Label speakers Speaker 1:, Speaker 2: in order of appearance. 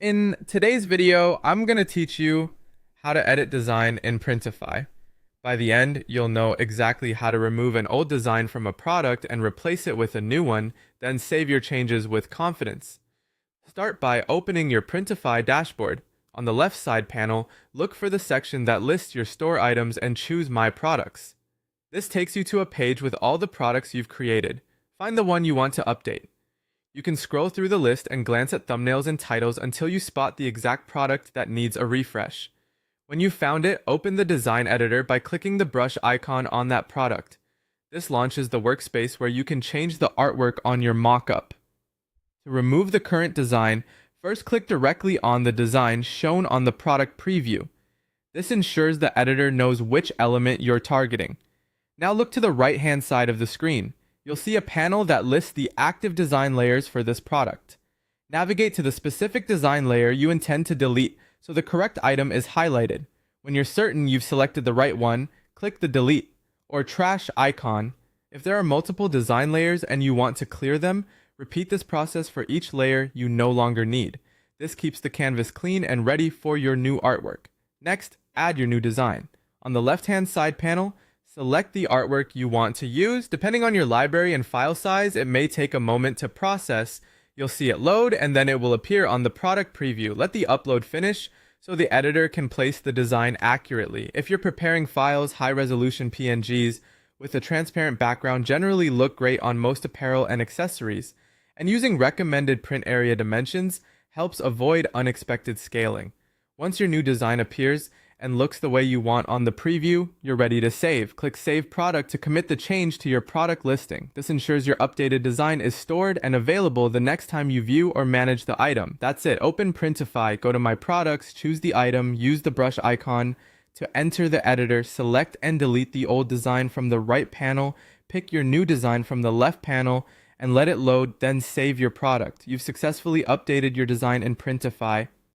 Speaker 1: In today's video, I'm going to teach you how to edit design in Printify. By the end, you'll know exactly how to remove an old design from a product and replace it with a new one, then save your changes with confidence. Start by opening your Printify dashboard. On the left side panel, look for the section that lists your store items and choose My Products. This takes you to a page with all the products you've created. Find the one you want to update. You can scroll through the list and glance at thumbnails and titles until you spot the exact product that needs a refresh. When you've found it, open the design editor by clicking the brush icon on that product. This launches the workspace where you can change the artwork on your mockup. To remove the current design, first click directly on the design shown on the product preview. This ensures the editor knows which element you're targeting. Now look to the right-hand side of the screen. You'll see a panel that lists the active design layers for this product. Navigate to the specific design layer you intend to delete so the correct item is highlighted. When you're certain you've selected the right one, click the delete or trash icon. If there are multiple design layers and you want to clear them, repeat this process for each layer you no longer need. This keeps the canvas clean and ready for your new artwork. Next, add your new design. On the left-hand side panel, select the artwork you want to use. Depending on your library and file size, it may take a moment to process. You'll see it load and then it will appear on the product preview. Let the upload finish so the editor can place the design accurately. If you're preparing files, high-resolution PNGs with a transparent background generally look great on most apparel and accessories, and using recommended print area dimensions helps avoid unexpected scaling. Once your new design appears and looks the way you want on the preview, you're ready to save. Click Save Product to commit the change to your product listing. This ensures your updated design is stored and available the next time you view or manage the item. That's it. Open Printify, go to My Products, choose the item, use the brush icon to enter the editor, select and delete the old design from the right panel, pick your new design from the left panel, and let it load, then save your product. You've successfully updated your design in Printify.